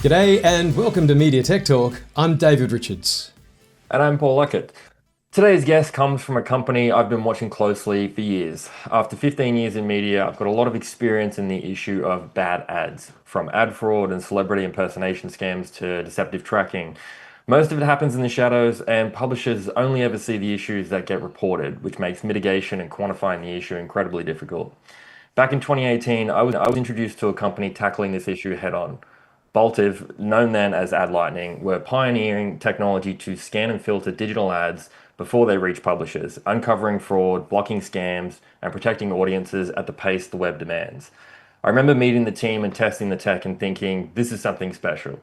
G'day and welcome to Media Tech Talk. I'm David Richards. And I'm Paul Luckett. Today's guest comes from a company I've been watching closely for years. After 15 years in media, I've got a lot of experience in the issue of bad ads, from ad fraud and celebrity impersonation scams to deceptive tracking. Most of it happens in the shadows, and publishers only ever see the issues that get reported, which makes mitigation and quantifying the issue incredibly difficult. Back in 2018, I was introduced to a company tackling this issue head on. Boltive, known then as Ad Lightning, were pioneering technology to scan and filter digital ads before they reach publishers, uncovering fraud, blocking scams, and protecting audiences at the pace the web demands. I remember meeting the team and testing the tech and thinking, this is something special.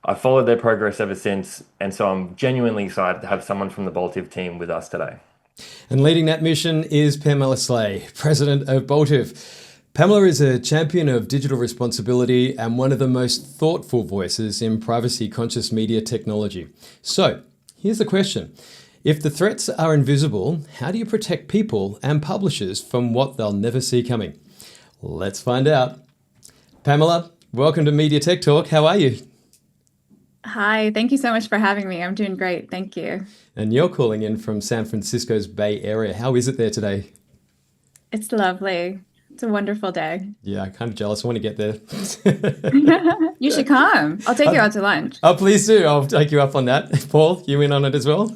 I've followed their progress ever since, and so I'm genuinely excited to have someone from the Boltive team with us today. And leading that mission is Pamela Slea, president of Boltive. Pamela is a champion of digital responsibility and one of the most thoughtful voices in privacy-conscious media technology. So, here's the question. If the threats are invisible, how do you protect people and publishers from what they'll never see coming? Let's find out. Pamela, welcome to Media Tech Talk. How are you? Hi, thank you so much for having me. I'm doing great. Thank you. And you're calling in from San Francisco's Bay Area. How is it there today? It's lovely. It's a wonderful day. Yeah, I'm kind of jealous. I want to get there. You should come. I'll take you out to lunch. Oh, please do. I'll take you up on that. Paul, you in on it as well?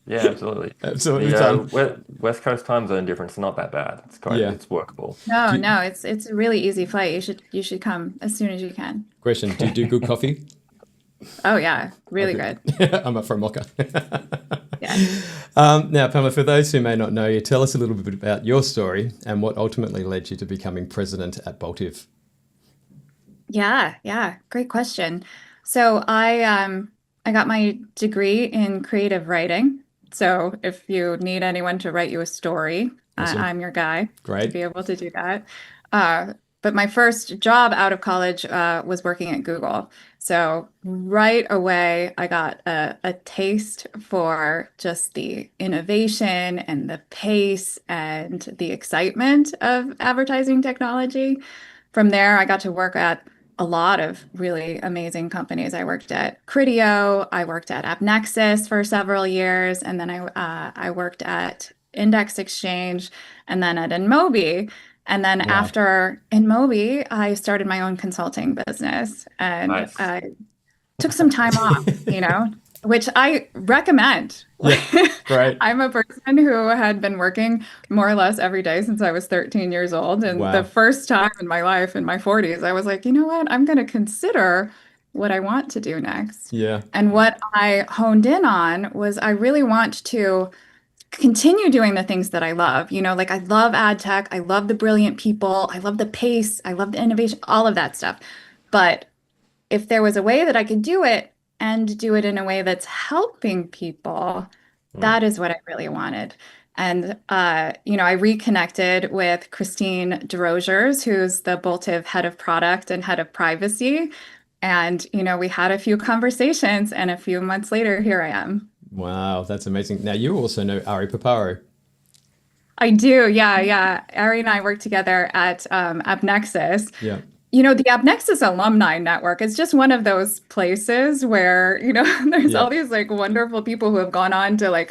Yeah, absolutely. Absolutely. The West Coast time zone difference is not that bad. It's workable. No, it's a really easy flight. You should come as soon as you can. Question, do you do good coffee? Oh yeah, really good. I'm up for a mocha. Yeah. Now, Pamela, for those who may not know you, tell us a little bit about your story and what ultimately led you to becoming president at Boltive. Yeah, great question. So I got my degree in creative writing. So if you need anyone to write you a story, Awesome. I'm your guy. Great. To be able to do that. But my first job out of college was working at Google. So right away, I got a taste for just the innovation and the pace and the excitement of advertising technology. From there, I got to work at a lot of really amazing companies. I worked at Criteo, I worked at AppNexus for several years, and then I worked at Index Exchange, and then at InMobi. And then after InMobi, I started my own consulting business, and Nice. I took some time off, which I recommend. Yeah, great. I'm a person who had been working more or less every day since I was 13 years old. And Wow. the first time in my life, in my 40s, I was like, you know what? I'm going to consider what I want to do next. Yeah. And what I honed in on was I really want to continue doing the things that I love. Like I love ad tech, I love the brilliant people, I love the pace, I love the innovation, all of that stuff. But if there was a way that I could do it and do it in a way that's helping people, that is what I really wanted. And, I reconnected with Christine DeRogers, who's the Boltive head of product and head of privacy. And, we had a few conversations, and a few months later, here I am. Wow, that's amazing. Now, you also know Ari Paparo. I do, yeah. Ari and I work together at AppNexus. Yeah. The AppNexus alumni network is just one of those places where, there's all these like wonderful people who have gone on to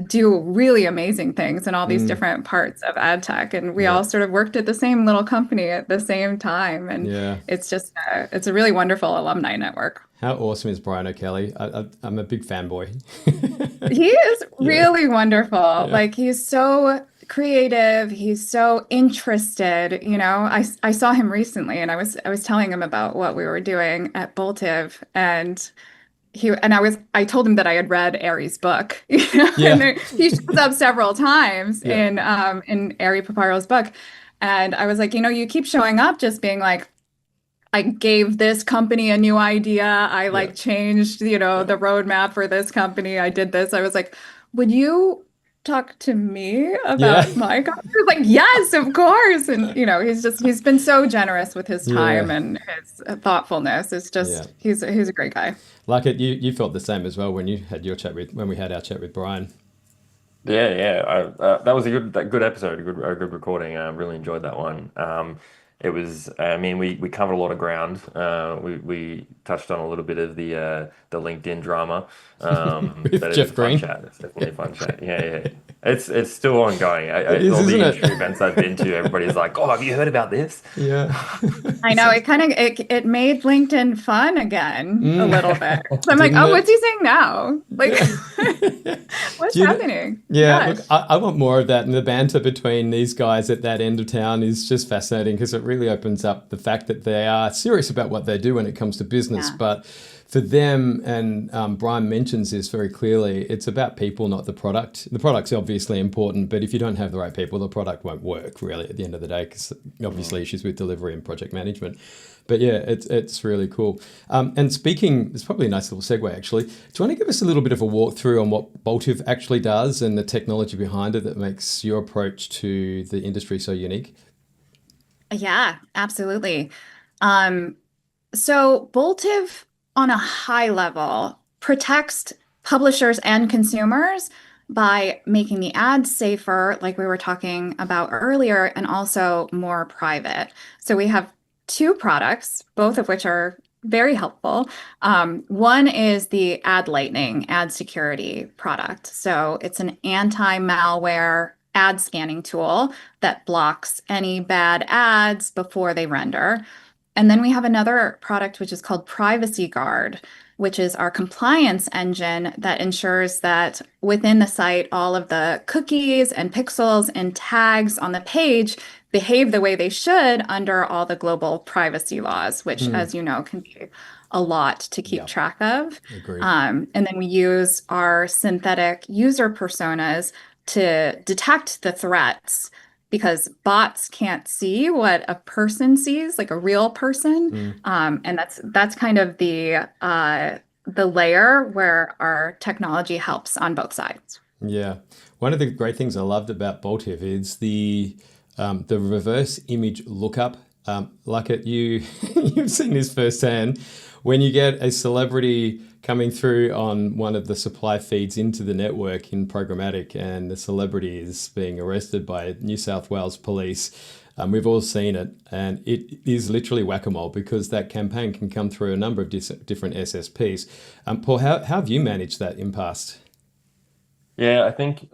do really amazing things in all these different parts of ad tech. And we all sort of worked at the same little company at the same time. And it's just, it's a really wonderful alumni network. How awesome is Brian O'Kelly? I'm a big fanboy. He is really wonderful. Like he's so creative. He's so interested. I saw him recently, and I was telling him about what we were doing at Boltive, and I told him that I had read Ari's book. And he shows up several times in Ari Paparo's book, and I was like, you keep showing up, just being like, I gave this company a new idea. I changed, the roadmap for this company. I did this. I was like, would you talk to me about my company? He was like, yes, of course. And, he's been so generous with his time and his thoughtfulness. It's just, he's a great guy. Luckett, you felt the same as well when you had when we had our chat with Brian. Yeah. That was a good episode, a good recording. I really enjoyed that one. it was, I mean, we covered a lot of ground. We touched on a little bit of the LinkedIn drama, With but it was Jeff a fun Green. chat. It's definitely a fun chat. Yeah, yeah. It's still ongoing. It is, All isn't the industry it? events I've been to, everybody's like, "Oh, have you heard about this?" Yeah. I know So- it made LinkedIn fun again a Mm, little bit. So I'm like, didn't oh, it? what's he saying now? Like, Do what's you know? happening? Yeah, look, Gosh. I want more of that. And the banter between these guys at that end of town is just fascinating because it really opens up the fact that they are serious about what they do when it comes to business. Yeah. But for them, and Brian mentions this very clearly, it's about people, not the product. The product's obviously important, but if you don't have the right people, the product won't work really at the end of the day because obviously issues with delivery and project management. But yeah, it's really cool. And speaking, it's probably a nice little segue actually. Do you want to give us a little bit of a walkthrough on what Boltive actually does and the technology behind it that makes your approach to the industry so unique? Yeah, absolutely. Um, so Boltive, on a high level, protects publishers and consumers by making the ads safer, like we were talking about earlier, and also more private. So we have two products, both of which are very helpful. One is the Ad Lightning ad security product. So it's an anti-malware ad scanning tool that blocks any bad ads before they render. And then we have another product which is called Privacy Guard, which is our compliance engine that ensures that within the site, all of the cookies and pixels and tags on the page behave the way they should under all the global privacy laws, which, Mm, as you know, can be a lot to keep yeah, track of. agreed. And then we use our synthetic user personas to detect the threats because bots can't see what a person sees, like a real person. Mm, And that's kind of the layer where our technology helps on both sides. yeah. One of the great things I loved about Boltive is the reverse image lookup. Luckett, you've seen this firsthand. When you get a celebrity coming through on one of the supply feeds into the network in Programmatic, and the celebrity is being arrested by New South Wales police, we've all seen it, and it is literally whack-a-mole because that campaign can come through a number of different SSPs. Paul, how have you managed that in past? Yeah, I think,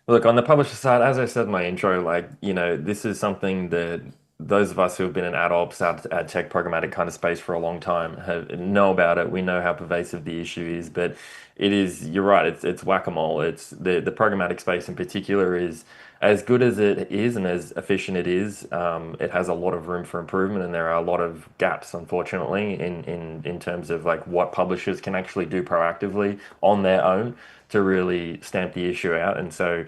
look, on the publisher side, as I said in my intro, like, this is something that those of us who have been in ad ops, ad tech, programmatic kind of space for a long time know about it. We know how pervasive the issue is, but you're right, it's whack-a-mole. It's the programmatic space in particular is as good as it is and as efficient it is, it has a lot of room for improvement, and there are a lot of gaps, unfortunately, in terms of like what publishers can actually do proactively on their own to really stamp the issue out. And so,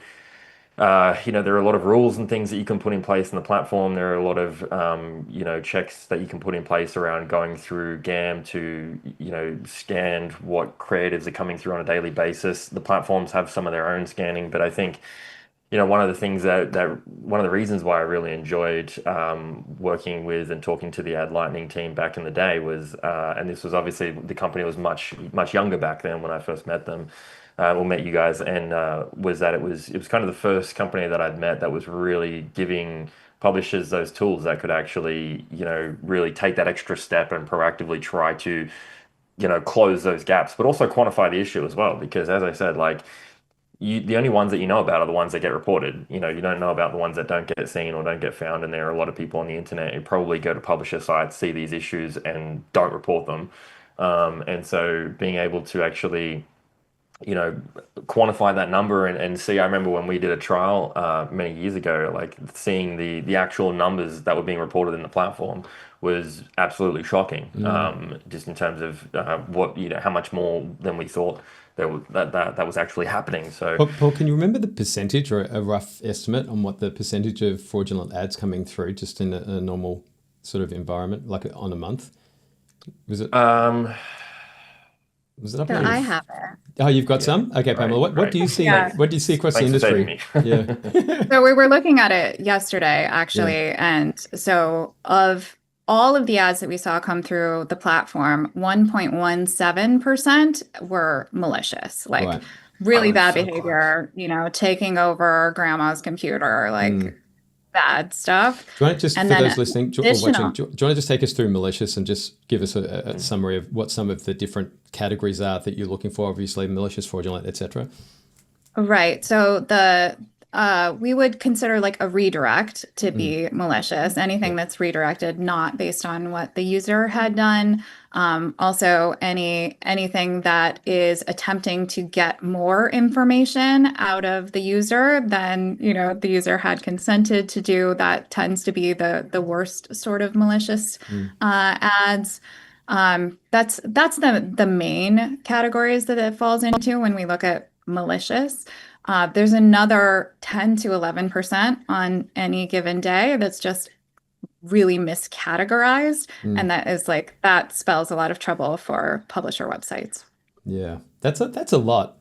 there are a lot of rules and things that you can put in place in the platform. There are a lot of, checks that you can put in place around going through GAM to, scan what creatives are coming through on a daily basis. The platforms have some of their own scanning, but I think, one of the things one of the reasons why I really enjoyed working with and talking to the Ad Lightning team back in the day was, and this was obviously the company was much much younger back then when I first met them, or met you guys, and was that it was kind of the first company that I'd met that was really giving publishers those tools that could actually, really take that extra step and proactively try to, close those gaps, but also quantify the issue as well. Because as I said, like, the only ones that you know about are the ones that get reported. You don't know about the ones that don't get seen or don't get found. And there are a lot of people on the internet who probably go to publisher sites, see these issues, and don't report them. And so being able to actually, quantify that number and see. I remember when we did a trial many years ago, like seeing the actual numbers that were being reported in the platform was absolutely shocking. Just in terms of what how much more than we thought that was actually happening. So Paul, can you remember the percentage or a rough estimate on what the percentage of fraudulent ads coming through just in a normal sort of environment, like on a month? Was it um, was it up So there? I have it. Oh, you've got yeah, some? Okay, Pamela. right, What right. do you see? Yeah. What do you see across the Thanks for saving industry? me. Yeah. So we were looking at it yesterday, Yeah. actually. And so of all of the ads that we saw come through the platform, 1.17% were malicious, like Right. really Oh, it's bad so close. behavior, taking over grandma's computer, like Mm. bad stuff. Do you want to just, And for then those listening or watching, additional, do you want to just take us through malicious and just give us a summary of what some of the different categories are that you're looking for? Obviously, malicious, fraudulent, etc. right. So we would consider like a redirect to be malicious, anything Yeah. that's redirected, not based on what the user had done. Also, anything that is attempting to get more information out of the user than, the user had consented to do, that tends to be the worst sort of malicious ads. That's the main categories that it falls into when we look at malicious. There's another 10 to 11% on any given day that's just really miscategorized. And that spells a lot of trouble for publisher websites. Yeah, that's a lot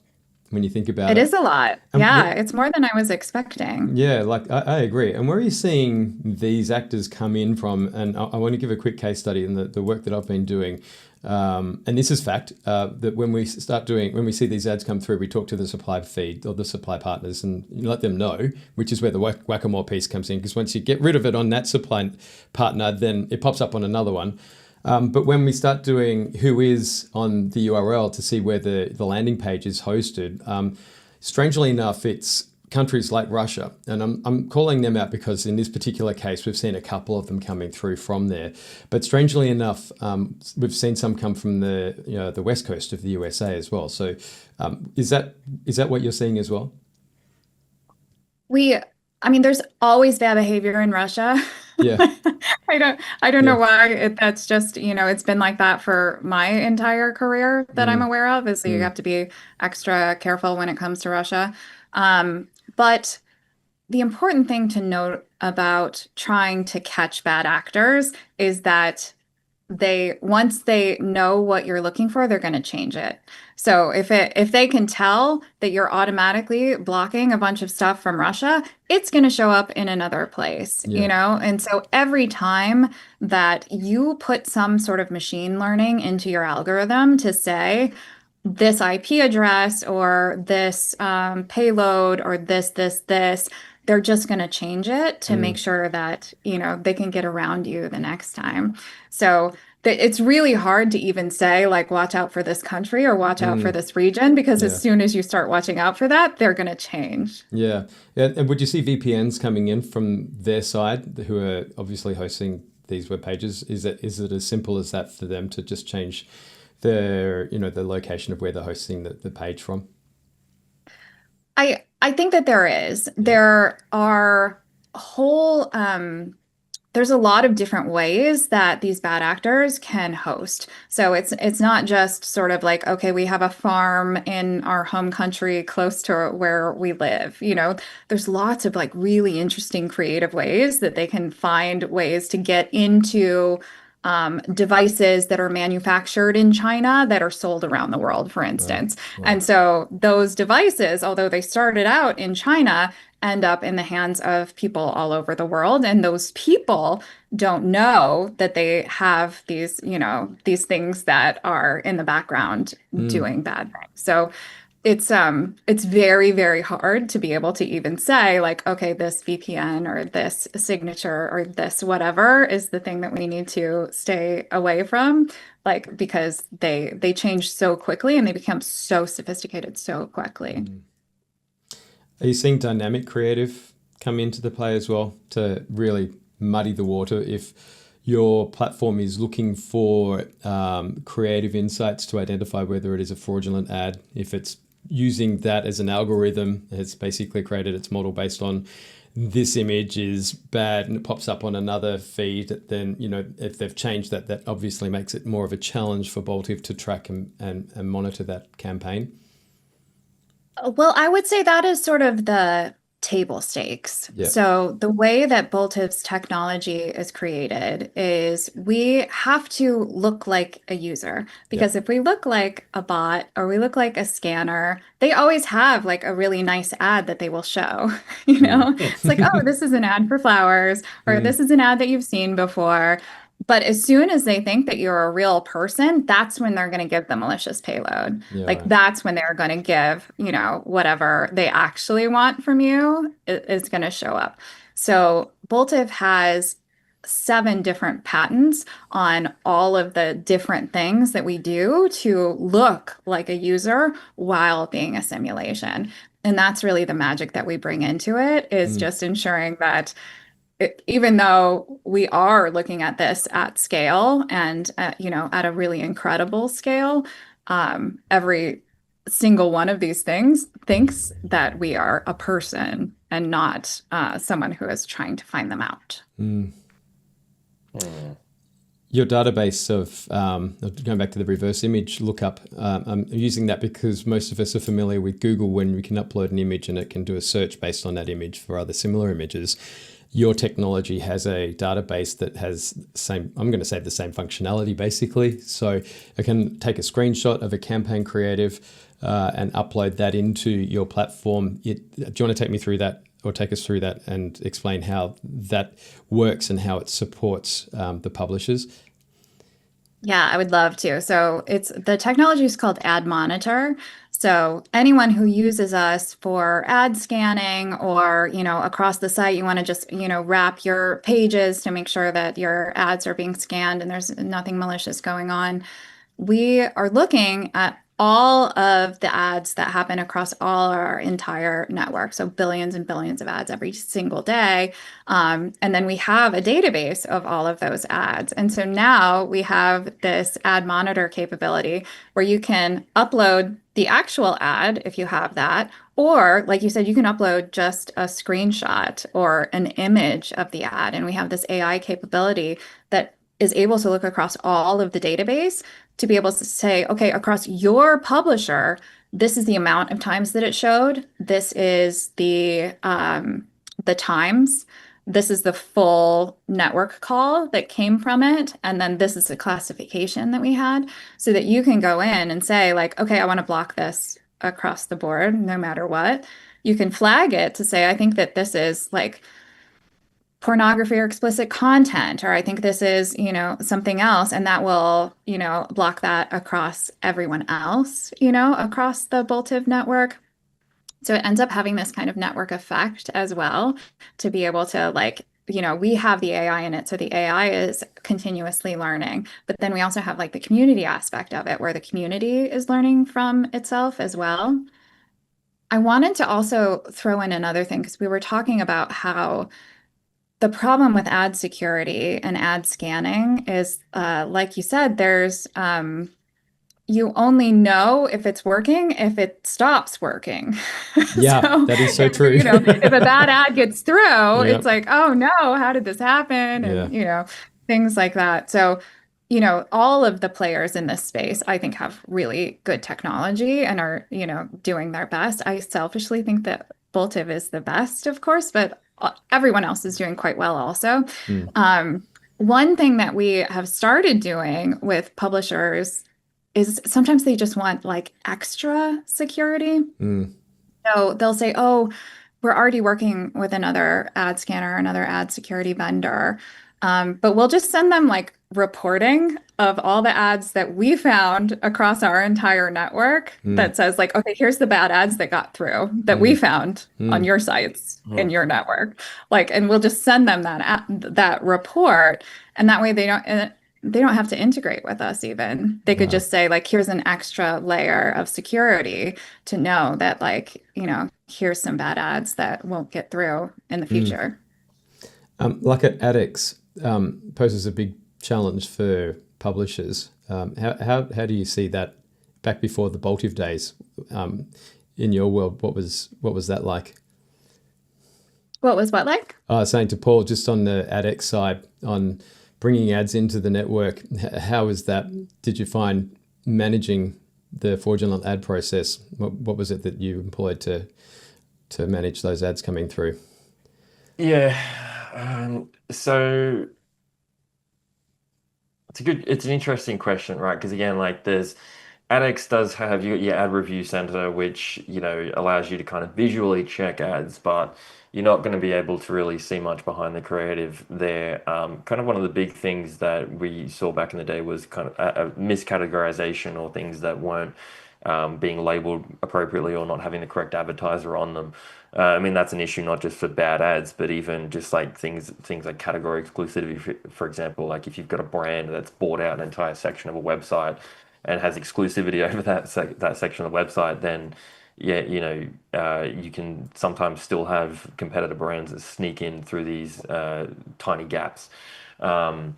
when you think about It it. is a lot. Yeah, it's more than I was expecting. Yeah, like I agree. And where are you seeing these actors come in from? And I want to give a quick case study in the work that I've been doing. And this is fact, that when we see these ads come through, we talk to the supply feed or the supply partners and you let them know, which is where the whack-a-mole piece comes in. Because once you get rid of it on that supply partner, then it pops up on another one. But when we start doing who is on the URL to see where the landing page is hosted, strangely enough, it's countries like Russia. And I'm calling them out because in this particular case, we've seen a couple of them coming through from there. But strangely enough, we've seen some come from the west coast of the USA as well. So is that what you're seeing as well? There's always bad behavior in Russia. Yeah. I don't know why that's just, it's been like that for my entire career that I'm aware of, is that you have to be extra careful when it comes to Russia. But the important thing to note about trying to catch bad actors is that once they know what you're looking for, they're going to change it. So if they can tell that you're automatically blocking a bunch of stuff from Russia, it's going to show up in another place, And so every time that you put some sort of machine learning into your algorithm to say this IP address or this payload or this, they're just going to change it to make sure that, they can get around you the next time. So it's really hard to even say, like, watch out for this country or watch out for this region, because as soon as you start watching out for that, they're going to change. Yeah. And would you see VPNs coming in from their side who are obviously hosting these web pages? Is it as simple as that for them to just change the location of where they're hosting the page from? I think that there is. There are there's a lot of different ways that these bad actors can host. So it's not just sort of like, okay, we have a farm in our home country close to where we live. There's lots of like really interesting creative ways that they can find ways to get into devices that are manufactured in China that are sold around the world, for instance. Wow. And so those devices, although they started out in China, end up in the hands of people all over the world. And those people don't know that they have these things that are in the background doing bad things. So it's very, very hard to be able to even say, like, okay, this VPN or this signature or this whatever is the thing that we need to stay away from, like, because they change so quickly and they become so sophisticated so quickly. Are you seeing dynamic creative come into the play as well to really muddy the water if your platform is looking for creative insights to identify whether it is a fraudulent ad? If it's using that as an algorithm, it's basically created its model based on this image is bad and it pops up on another feed, then, if they've changed that obviously makes it more of a challenge for Boltive to track and monitor that campaign. Well, I would say that is sort of the table stakes. Yeah. So the way that Boltive's technology is created is we have to look like a user, because if we look like a bot or we look like a scanner, they always have like a really nice ad that they will show. It's like, oh, this is an ad for flowers, or this is an ad that you've seen before. But as soon as they think that you're a real person, that's when they're going to give the malicious payload. That's when they're going to give, whatever they actually want from you is going to show up. So Boltive has 7 different patents on all of the different things that we do to look like a user while being a simulation. And that's really the magic that we bring into it, is just ensuring that even though we are looking at this at scale and at a really incredible scale, every single one of these things thinks that we are a person and not someone who is trying to find them out. Your database of, going back to the reverse image lookup, I'm using that because most of us are familiar with Google when we can upload an image and it can do a search based on that image for other similar images. Your technology has a database that has I'm going to say the same functionality basically. So I can take a screenshot of a campaign creative and upload that into your platform. Do you want to take me through that, or take us through that and explain how that works and how it supports the publishers? Yeah, I would love to. So the technology is called Ad Monitor. So anyone who uses us for ad scanning, or, across the site, you want to just, wrap your pages to make sure that your ads are being scanned and there's nothing malicious going on. We are looking at all of the ads that happen across all our entire network. So billions and billions of ads every single day. And then we have a database of all of those ads. And so now we have this ad monitor capability where you can upload the actual ad if you have that, or like you said, you can upload just a screenshot or an image of the ad. And we have this AI capability that is able to look across all of the database to be able to say, okay, across your publisher, this is the amount of times that it showed. This is the times. This is the full network call that came from it. And then this is the classification that we had, so that you can go in and say, like, okay, I want to block this across the board, no matter what. You can flag it to say, I think that this is like pornography or explicit content, or I think this is, something else, and that will, block that across everyone else, across the Boltive network. So it ends up having this kind of network effect as well, to be able to we have the AI in it. So the AI is continuously learning, but then we also have the community aspect of it, where the community is learning from itself as well. I wanted to also throw in another thing, because we were talking about how the problem with ad security and ad scanning is, like you said, there's you only know if it's working if it stops working. Yeah, So that is so true. if a bad ad gets through, Yep. it's like, oh no, how did this happen? And things like that. So all of the players in this space, I think, have really good technology and are doing their best. I selfishly think that Boltive is the best, of course, but everyone else is doing quite well also. One thing that we have started doing with publishers is sometimes they just want extra security. So they'll say, oh, we're already working with another ad scanner, another ad security vendor. But we'll just send them reporting of all the ads that we found across our entire network that says okay, here's the bad ads that got through that we found on your sites in your network. And we'll just send them that report. And that way they don't have to integrate with us even. They could just say here's an extra layer of security to know that here's some bad ads that won't get through in the future. Luckett AppNexus poses a big challenge for publishers. How do you see that back before the Boltive days? In your world, what was that like? What was what like? I was saying to Paul, just on the AppNexus side, on bringing ads into the network, how is that? Did you find managing the fraudulent ad process? What was it that you employed to manage those ads coming through? Yeah. So it's an interesting question, right? Because again, there's AppNexus does have your ad review center, which allows you to kind of visually check ads, but you're not going to be able to really see much behind the creative there. Kind of one of the big things that we saw back in the day was kind of a miscategorization, or things that weren't being labeled appropriately or not having the correct advertiser on them. I mean, that's an issue not just for bad ads, but even just like things like category exclusivity. For example, like if you've got a brand that's bought out an entire section of a website and has exclusivity over that section of the website, then yeah, you can sometimes still have competitor brands that sneak in through these tiny gaps. Um,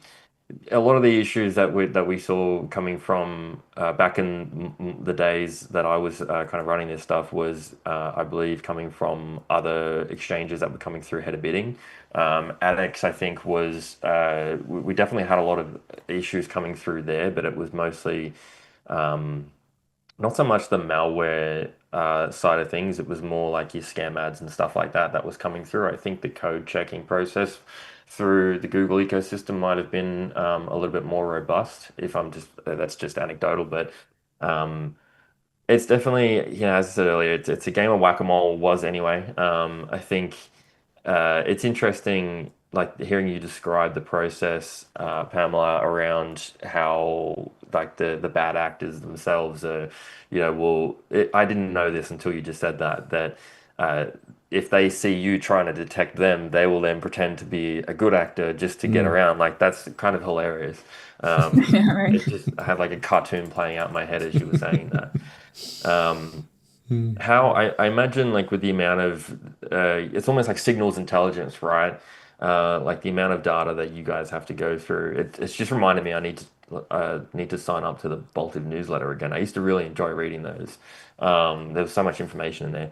a lot of the issues that we saw coming from back in the days that I was kind of running this stuff was, I believe, coming from other exchanges that were coming through header bidding. AppNexus, I think, was we definitely had a lot of issues coming through there, but it was mostly not so much the malware side of things. It was more like your scam ads and stuff like that that was coming through. I think the code checking process through the Google ecosystem might have been a little bit more robust. If I'm just That's just anecdotal, but um, it's definitely, as I said earlier, it's a game of whack-a-mole, was anyway. I think it's interesting, like hearing you describe the process, Pamela, around how like the bad actors themselves are, I didn't know this until you just said that uh, if they see you trying to detect them, they will then pretend to be a good actor just to get Mm. around. Like that's kind of hilarious. Yeah, right. I had like a cartoon playing out in my head as you were saying that. Um, Mm. how I imagine, like with the amount of it's almost like signals intelligence, right? Like the amount of data that you guys have to go through. It's just reminded me I need to sign up to the Boltive newsletter again. I used to really enjoy reading those. There was so much information in there.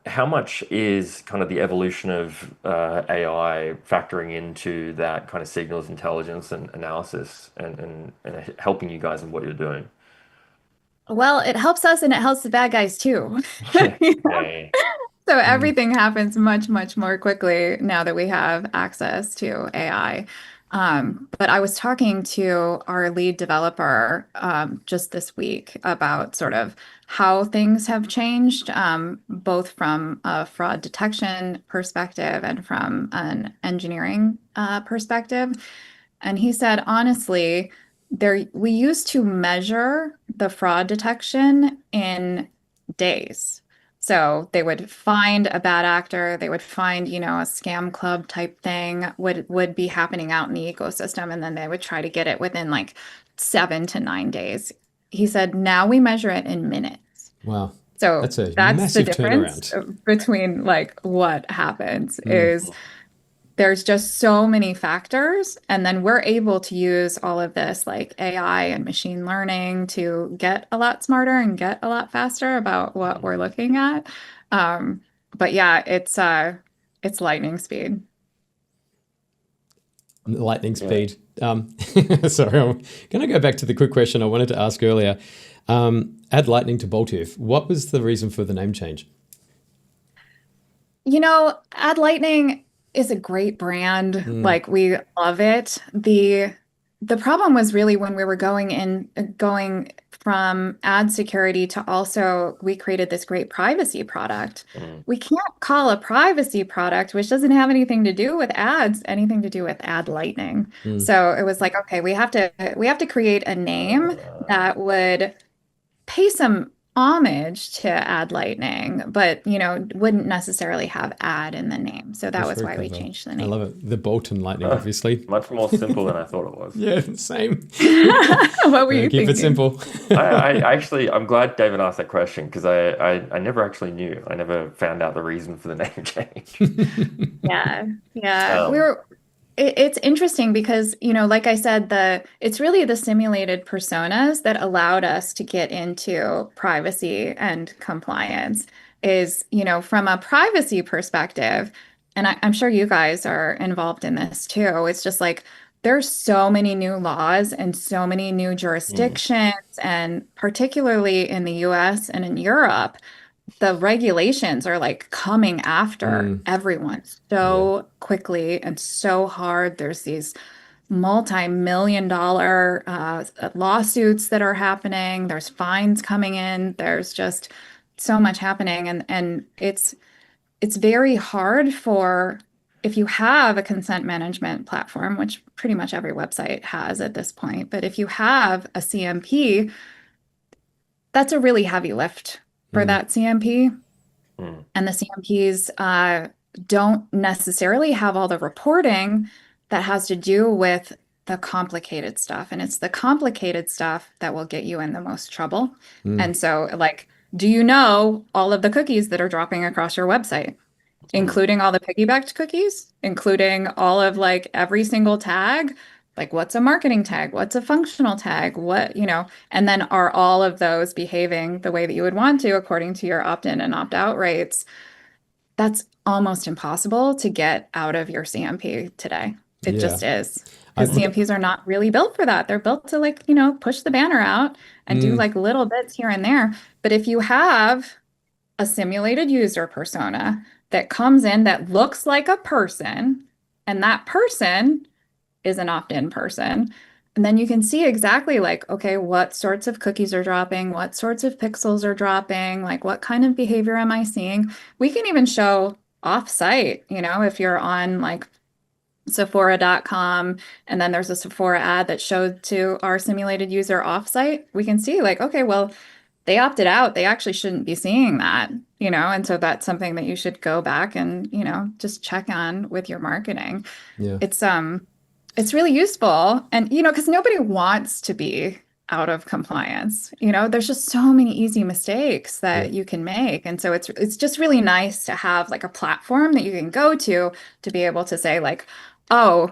How much is kind of the evolution of AI factoring into that kind of signals intelligence and analysis and helping you guys in what you're doing? Well, it helps us and it helps the bad guys too. Yeah, You know? yeah, So Mm. everything happens much, much more quickly now that we have access to AI. But I was talking to our lead developer just this week about sort of how things have changed, both from a fraud detection perspective and from an engineering perspective. And he said, honestly, we used to measure the fraud detection in days. So they would find a bad actor, they would find, a scam club type thing would be happening out in the ecosystem, and then they would try to get it within like 7 to 9 days. He said, now we measure it in minutes. Wow. So That's a that's the massive difference turnaround. between like what happens Mm. is there's just so many factors. And then we're able to use all of this like AI and machine learning to get a lot smarter and get a lot faster about what we're looking at. Um, but yeah, it's lightning speed. Lightning yeah. speed. Sorry, I'm going to go back to the quick question I wanted to ask earlier. Add lightning to Boltive. What was the reason for the name change? Ad Lightning is a great brand. Mm. Like we love it. The problem was really when we were going from ad security to also we created this great privacy product. Mm. We can't call a privacy product, which doesn't have anything to do with ads, anything to do with Ad Lightning. Mm. So it was like, okay, we have to create a name Uh, that would pay some homage to Ad Lightning, but wouldn't necessarily have ad in the name. So that That's was very why we clever. changed the I name. love it. The Bolton lightning, obviously. much more simple than I thought it was. Yeah, same. What were you Keep it thinking? simple. I'm glad David asked that question because I never actually knew. I never found out the reason for the name change. Yeah, yeah. Um, It's interesting because, like I said, it's really the simulated personas that allowed us to get into privacy and compliance is, from a privacy perspective, and I'm sure you guys are involved in this too. It's just like there's so many new laws and so many new mm, jurisdictions, and particularly in the US and in Europe the regulations are like coming after Mm. everyone Yeah. so quickly and so hard. There's these multi-million-dollar lawsuits that are happening. There's fines coming in. There's just so much happening, and it's very hard for if you have a consent management platform, which pretty much every website has at this point, but if you have a CMP, that's a really heavy lift for that CMP. And the CMPs don't necessarily have all the reporting that has to do with the complicated stuff. And it's the complicated stuff that will get you in the most trouble. And so, like, do you know all of the cookies that are dropping across your website, including all the piggybacked cookies, including all of like every single tag? Like, what's a marketing tag? What's a functional tag? What, and then are all of those behaving the way that you would want to according to your opt-in and opt-out rates? That's almost impossible to get out of your CMP today. It just is. Because CMPs are not really built for that. They're built to like, push the banner out and do like little bits here and there. But if you have a simulated user persona that comes in that looks like a person, and that person is an opt-in person, and then you can see exactly like, okay, what sorts of cookies are dropping, what sorts of pixels are dropping, like what kind of behavior am I seeing? We can even show off-site, if you're on like Sephora.com and then there's a Sephora ad that showed to our simulated user off-site, we can see like, okay, well, they opted out. They actually shouldn't be seeing that, and so that's something that you should go back and, just check on with your marketing. Yeah. It's really useful. And, because nobody wants to be out of compliance. There's just so many easy mistakes that you can make. And so it's just really nice to have like a platform that you can go to be able to say like, oh,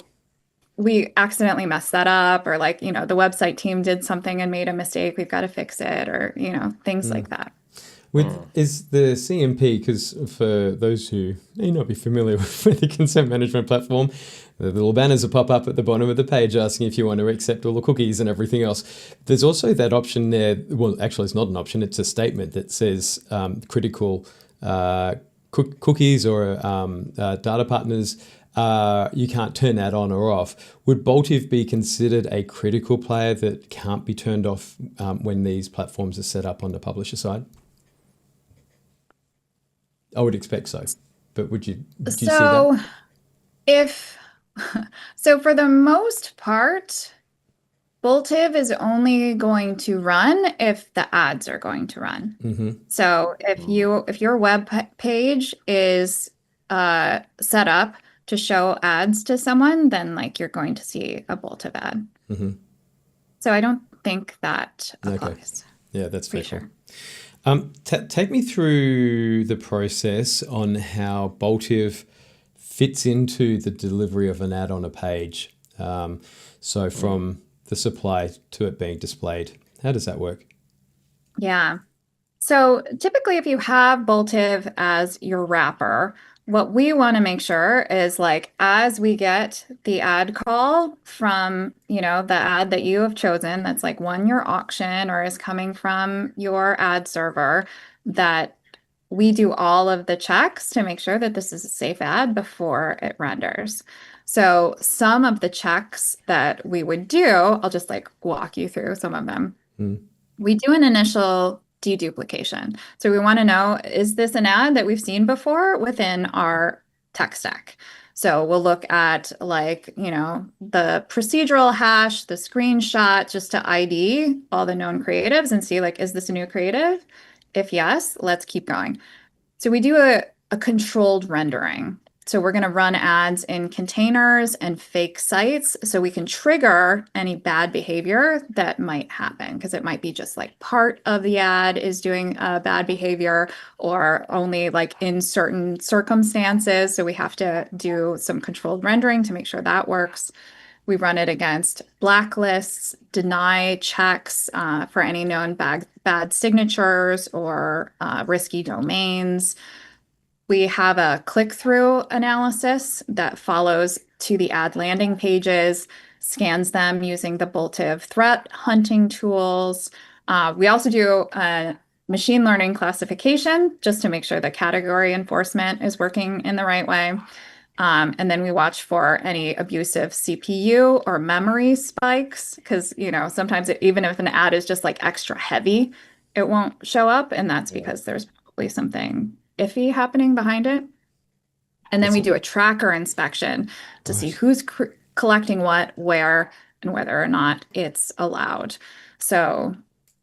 we accidentally messed that up, or like, the website team did something and made a mistake. We've got to fix it, or, things like that. Is the CMP, because for those who may not be familiar with the consent management platform, the little banners will pop up at the bottom of the page asking if you want to accept all the cookies and everything else. There's also that option there. Well, actually, it's not an option. It's a statement that says critical cookies or data partners. You can't turn that on or off. Would Boltive be considered a critical player that can't be turned off when these platforms are set up on the publisher side? I would expect so, but would you see that? So for the most part, Boltive is only going to run if the ads are going to run. So if your web page is set up to show ads to someone, then like you're going to see a Boltive ad. So I don't think that applies. Okay. Yeah, that's fair. Sure. Take me through the process on how Boltive fits into the delivery of an ad on a page. So from the supply to it being displayed, how does that work? Yeah. So typically if you have Boltive as your wrapper, what we want to make sure is like, as we get the ad call from, the ad that you have chosen, that's like won your auction or is coming from your ad server, that we do all of the checks to make sure that this is a safe ad before it renders. So some of the checks that we would do, I'll just like walk you through some of them. We do an initial deduplication. So we want to know, is this an ad that we've seen before within our tech stack? So we'll look at like, the procedural hash, the screenshot, just to ID all the known creatives and see like, is this a new creative? If yes, let's keep going. So we do a controlled rendering. So we're going to run ads in containers and fake sites so we can trigger any bad behavior that might happen, because it might be just like part of the ad is doing bad behavior or only like in certain circumstances. So we have to do some controlled rendering to make sure that works. We run it against blacklists, deny checks for any known bad signatures or risky domains. We have a click-through analysis that follows to the ad landing pages, scans them using the Boltive threat hunting tools. We also do a machine learning classification just to make sure the category enforcement is working in the right way. And then we watch for any abusive CPU or memory spikes, because sometimes even if an ad is just like extra heavy, it won't show up, and that's because there's probably something iffy happening behind it. And then we do a tracker inspection to see who's collecting what, where, and whether or not it's allowed. So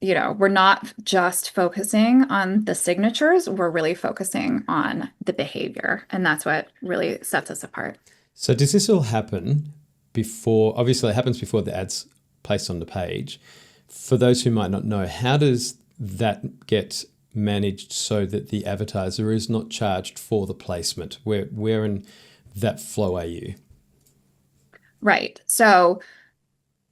we're not just focusing on the signatures, we're really focusing on the behavior. And that's what really sets us apart. So does this all happen before, obviously it happens before the ad's placed on the page. For those who might not know, how does that get managed so that the advertiser is not charged for the placement? Where in that flow are you? Right. So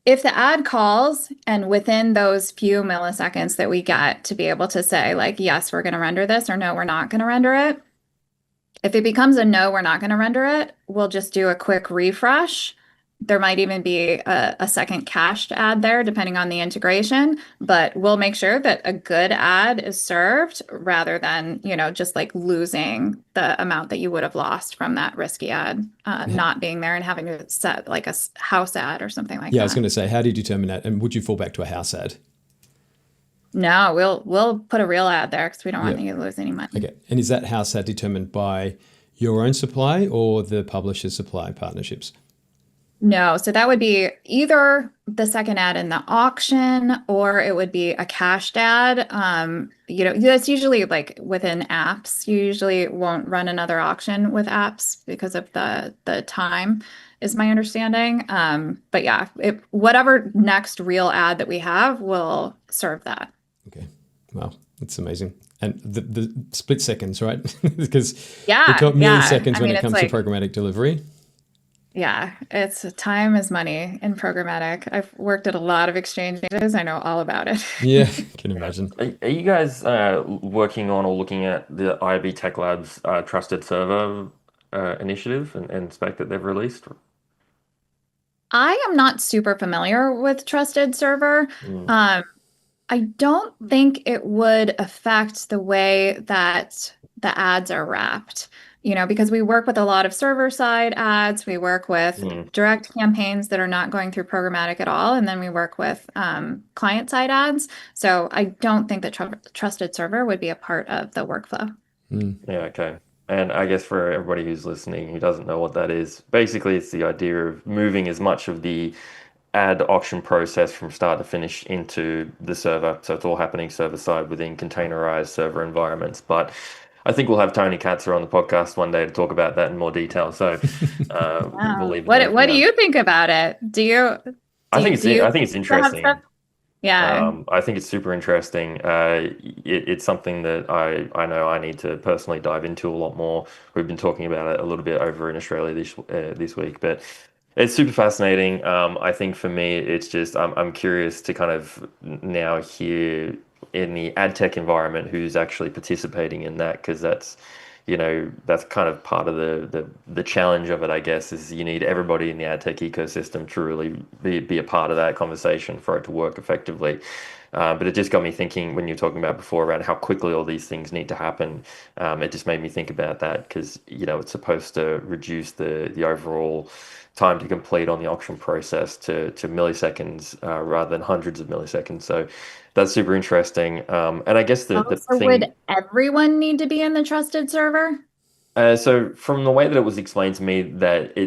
if the ad calls and within those few milliseconds that we get to be able to say like, yes, we're going to render this, or no, we're not going to render it. If it becomes a no, we're not going to render it, we'll just do a quick refresh. There might even be a second cached ad there, depending on the integration, but we'll make sure that a good ad is served rather than, just like losing the amount that you would have lost from that risky ad not being there and having to set like a house ad or something like that. Yeah, I was going to say, how do you determine that? And would you fall back to a house ad? No, we'll put a real ad there because we don't want you to lose any money. Okay. And is that house ad determined by your own supply or the publisher supply partnerships? No, so that would be either the second ad in the auction or it would be a cached ad. That's usually like within apps. You usually won't run another auction with apps because of the time, is my understanding. But yeah, whatever next real ad that we have will serve that. Okay. Wow, that's amazing. And the split seconds, right? Because Yeah, we talk milliseconds yeah. I when mean, it comes to programmatic delivery. Yeah, it's time is money in programmatic. I've worked at a lot of exchanges. I know all about it. Yeah, can imagine. Are you guys working on or looking at the IAB Tech Labs trusted server initiative and spec that they've released? I am not super familiar with trusted server. I don't think it would affect the way that the ads are wrapped, because we work with a lot of server-side ads. We work with direct campaigns that are not going through programmatic at all. And then we work with client-side ads. So I don't think that trusted server would be a part of the workflow. Yeah, okay. And I guess for everybody who's listening who doesn't know what that is, basically it's the idea of moving as much of the ad auction process from start to finish into the server. So it's all happening server side within containerized server environments. But I think we'll have Tony Katzer on the podcast one day to talk about that in more detail. So we'll leave it What do you think about it? I think it's interesting. Yeah. I think it's super interesting. It's something that I know I need to personally dive into a lot more. We've been talking about it a little bit over in Australia this week, but it's super fascinating. I think for me, it's just I'm curious to kind of now hear in the ad tech environment who's actually participating in that, because that's kind of part of the challenge of it, I guess, is you need everybody in the ad tech ecosystem to really be a part of that conversation for it to work effectively. But it just got me thinking when you're talking about before around how quickly all these things need to happen. It just made me think about that because, it's supposed to reduce the overall time to complete on the auction process to milliseconds rather than hundreds of milliseconds. So that's super interesting. And I guess the thing... Would everyone need to be in the trusted server? So from the way that it was explained to me, that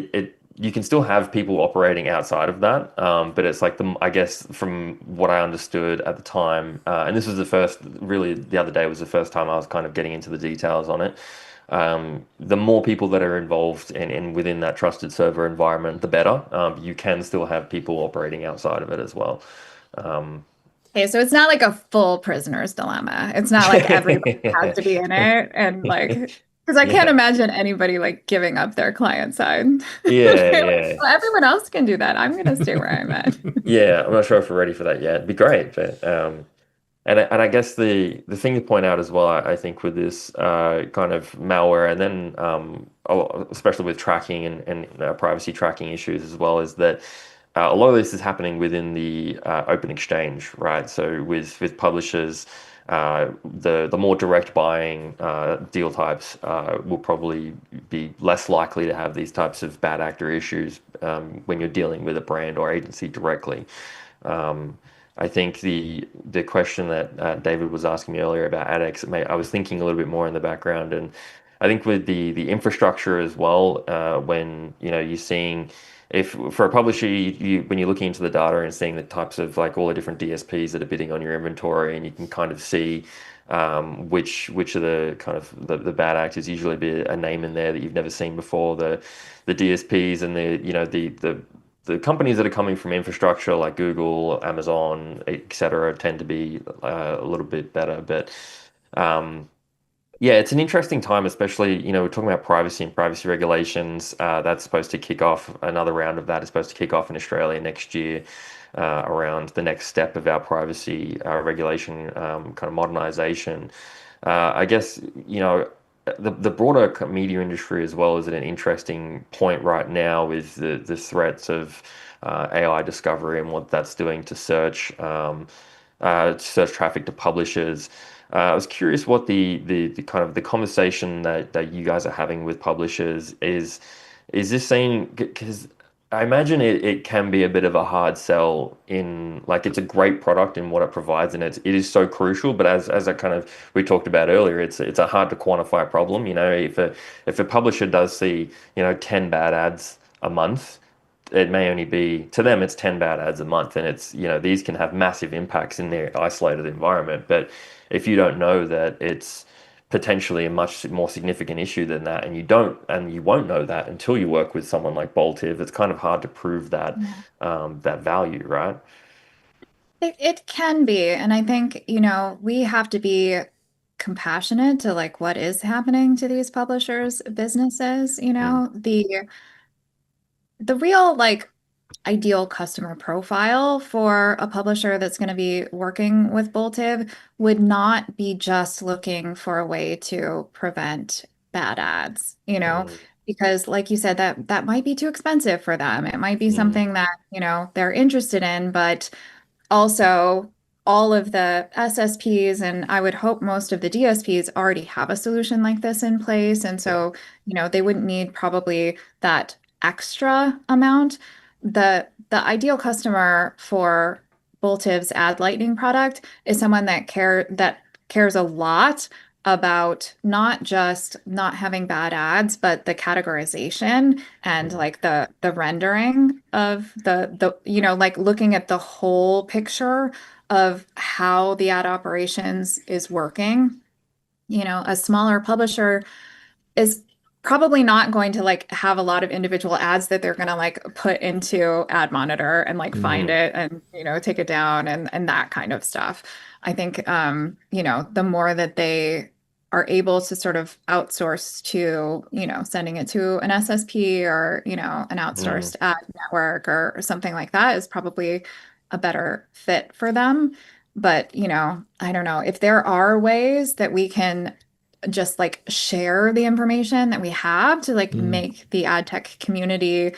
you can still have people operating outside of that, but it's like I guess from what I understood at the time, and this was the other day was the first time I was kind of getting into the details on it. The more people that are involved and within that trusted server environment, the better. You can still have people operating outside of it as well. Okay, so it's not like a full prisoner's dilemma. It's not like everybody has to be in it, and because I can't imagine anybody like giving up their client side. Yeah. Well, everyone else can do that. I'm gonna stay where I'm at. Yeah, I'm not sure if we're ready for that yet. It'd be great, but and I guess the thing to point out as well, I think with this kind of malware, and then especially with tracking and privacy tracking issues as well, is that a lot of this is happening within the open exchange, right? So with publishers, the more direct buying deal types will probably be less likely to have these types of bad actor issues when you're dealing with a brand or agency directly. I think the question that David was asking me earlier about AdX, I was thinking a little bit more in the background, and I think with the infrastructure as well, when you're seeing if for a publisher, when you're looking into the data and seeing the types of like all the different DSPs that are bidding on your inventory, and you can kind of see which of the kind of the bad actors, usually be a name in there that you've never seen before. The DSPs and the companies that are coming from infrastructure like Google, Amazon, etc., tend to be a little bit better. But yeah, it's an interesting time, especially, we're talking about privacy and privacy regulations. That's supposed to kick off, another round of that is supposed to kick off in Australia next year, around the next step of our privacy regulation, kind of modernization. I guess, the broader media industry as well is at an interesting point right now with the threats of AI discovery and what that's doing to search traffic to publishers. I was curious what the kind of the conversation that you guys are having with publishers is. Is this saying, because I imagine it can be a bit of a hard sell, in like it's a great product in what it provides, and it is so crucial, but as I kind of we talked about earlier, it's a hard to quantify problem. If a publisher does see 10 bad ads a month, it may only be, to them it's 10 bad ads a month, and it's these can have massive impacts in their isolated environment. But if you don't know that it's potentially a much more significant issue than that, and you won't know that until you work with someone like Boltive, it's kind of hard to prove that that value, right? It can be. And I think, we have to be compassionate to like what is happening to these publishers' businesses. Mm, The real like ideal customer profile for a publisher that's going to be working with Boltive would not be just looking for a way to prevent bad ads, mm, because like you said, that might be too expensive for them. It might be mm, something that, they're interested in, but also all of the SSPs, and I would hope most of the DSPs already have a solution like this in place. And yeah. so, they wouldn't need probably that extra amount. The ideal customer for Boltive's Ad Lightning product is someone that cares a lot about not just not having bad ads, but the categorization and Mm, like the rendering of the like looking at the whole picture of how the ad operations is working. A smaller publisher is probably not going to like have a lot of individual ads that they're going to like put into Ad Monitor and like find mm, it and take it down and that kind of stuff. I think the more that they are able to sort of outsource to sending it to an SSP or an mm, outsourced ad network or something like that is probably a better fit for them. But I don't know if there are ways that we can just like share the information that we have to like Mm. make the ad tech community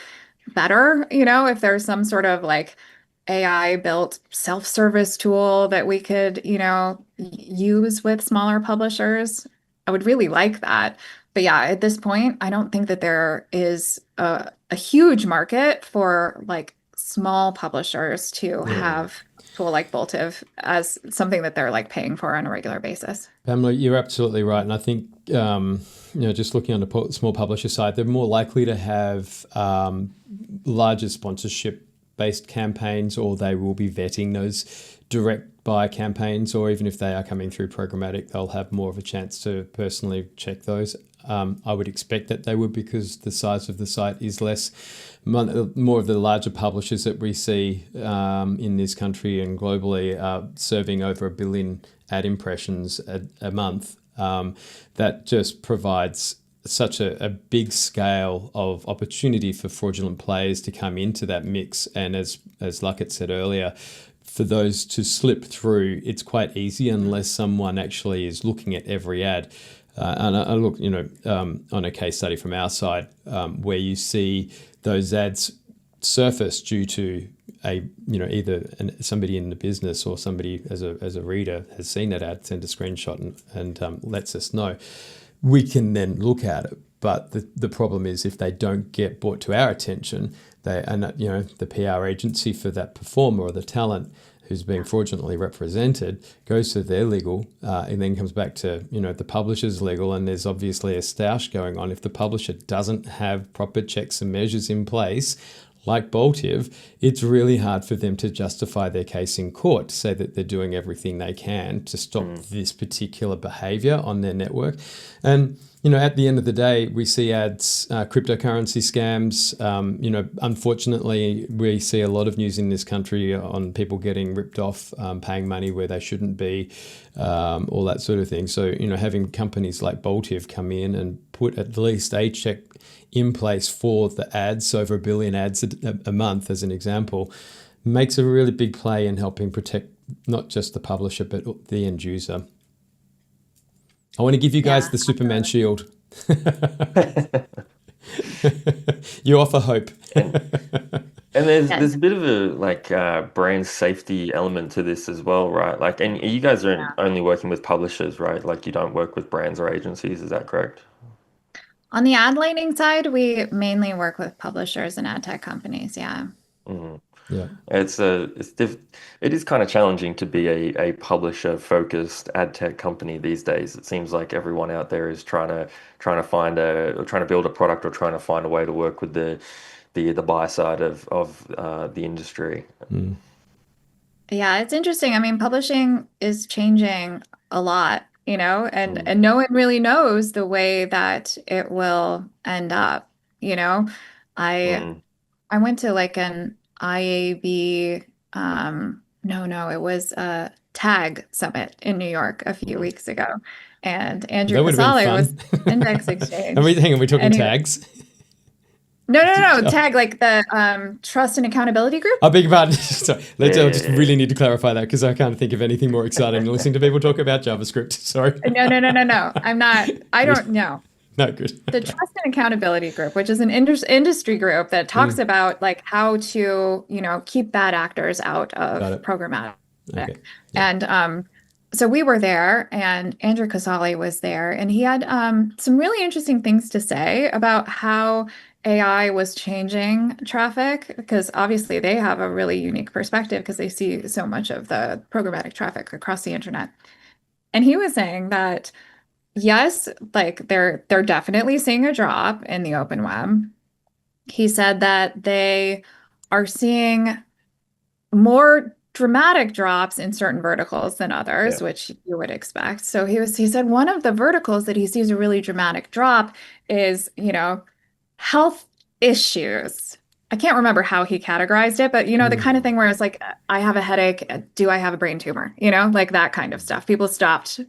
better, if there's some sort of like AI built self-service tool that we could, use with smaller publishers. I would really like that. But yeah, at this point, I don't think that there is a huge market for like small publishers to Yeah. have a tool like Boltive as something that they're like paying for on a regular basis. Pamela, you're absolutely right. And I think, just looking on the small publisher side, they're more likely to have larger sponsorship-based campaigns, or they will be vetting those direct buy campaigns, or even if they are coming through programmatic, they'll have more of a chance to personally check those. I would expect that they would, because the size of the site is less. More of the larger publishers that we see in this country and globally are serving over 1 billion ad impressions a month. That just provides such a big scale of opportunity for fraudulent players to come into that mix. And as Luckett said earlier, for those to slip through, it's quite easy unless someone actually is looking at every ad. And I look, on a case study from our side, where you see those ads surface due to either somebody in the business or somebody as a reader has seen that ad, send a screenshot and lets us know. We can then look at it. But the problem is, if they don't get brought to our attention, the PR agency for that performer or the talent who's being fraudulently represented goes to their legal and then comes back to the publisher's legal, and there's obviously a stoush going on. If the publisher doesn't have proper checks and measures in place, like Boltive, it's really hard for them to justify their case in court, to say that they're doing everything they can to stop this particular behavior on their network. And, at the end of the day, we see ads, cryptocurrency scams. Unfortunately, we see a lot of news in this country on people getting ripped off, paying money where they shouldn't be, all that sort of thing. So, having companies like Boltive come in and put at least a check in place for the ads, over 1 billion ads a month, as an example, makes a really big play in helping protect not just the publisher, but the end user. I want to give you guys the Superman shield. You offer hope. And there's a bit of a brand safety element to this as well, right? Like, and you guys are only working with publishers, right? Like, you don't work with brands or agencies, is that correct? On the ad lighting side, we mainly work with publishers and ad tech companies. Yeah. Mm-hmm. Yeah. It is kind of challenging to be a publisher focused ad tech company these days. It seems like everyone out there is trying to build a product or trying to find a way to work with the buy side of the industry. Mm. Yeah, it's interesting. I mean, publishing is changing a lot, and no one really knows the way that it will end up. I went to like an IAB, it was a TAG summit in New York a few weeks ago, and Andrew Casale was Index Exchange. Hang on, we're talking tags? No, TAG, like the Trust and Accountability Group. I beg your pardon. Sorry, I just really need to clarify that because I can't think of anything more exciting than listening to people talk about JavaScript. Sorry. No. I'm not. I don't know. No, good. The Trust and Accountability Group, which is an industry group that talks about like how to, keep bad actors out of programmatic. Okay. Yeah. And so we were there, and Andrew Casale was there, and he had some really interesting things to say about how AI was changing traffic, because obviously they have a really unique perspective because they see so much of the programmatic traffic across the internet. And he was saying that yes, like they're definitely seeing a drop in the open web. He said that they are seeing more dramatic drops in certain verticals than others, which you would expect. So he said one of the verticals that he sees a really dramatic drop is, health issues. I can't remember how he categorized it, but the kind of thing where it's like, I have a headache. Do I have a brain tumor? Like that kind of stuff. People stopped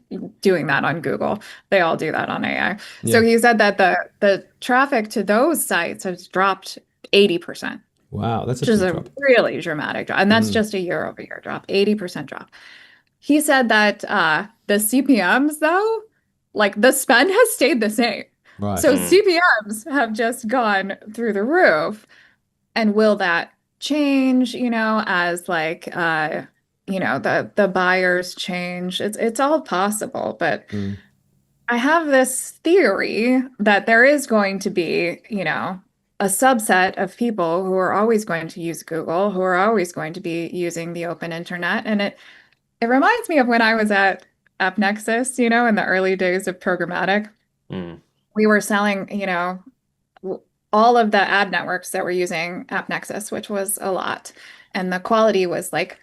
doing that on Google. They all do that on AI. Yeah. So he said that the traffic to those sites has dropped 80%. Wow, that's which is a really dramatic drop. And that's just a year-over-year drop, 80% drop. He said that the CPMs, though, like the spend has stayed the same. Right. So CPMs have just gone through the roof. And will that change, as like, the buyers change? It's all possible. But I have this theory that there is going to be, a subset of people who are always going to use Google, who are always going to be using the open internet. And it reminds me of when I was at AppNexus, in the early days of programmatic. We were selling, all of the ad networks that were using AppNexus, which was a lot. And the quality was like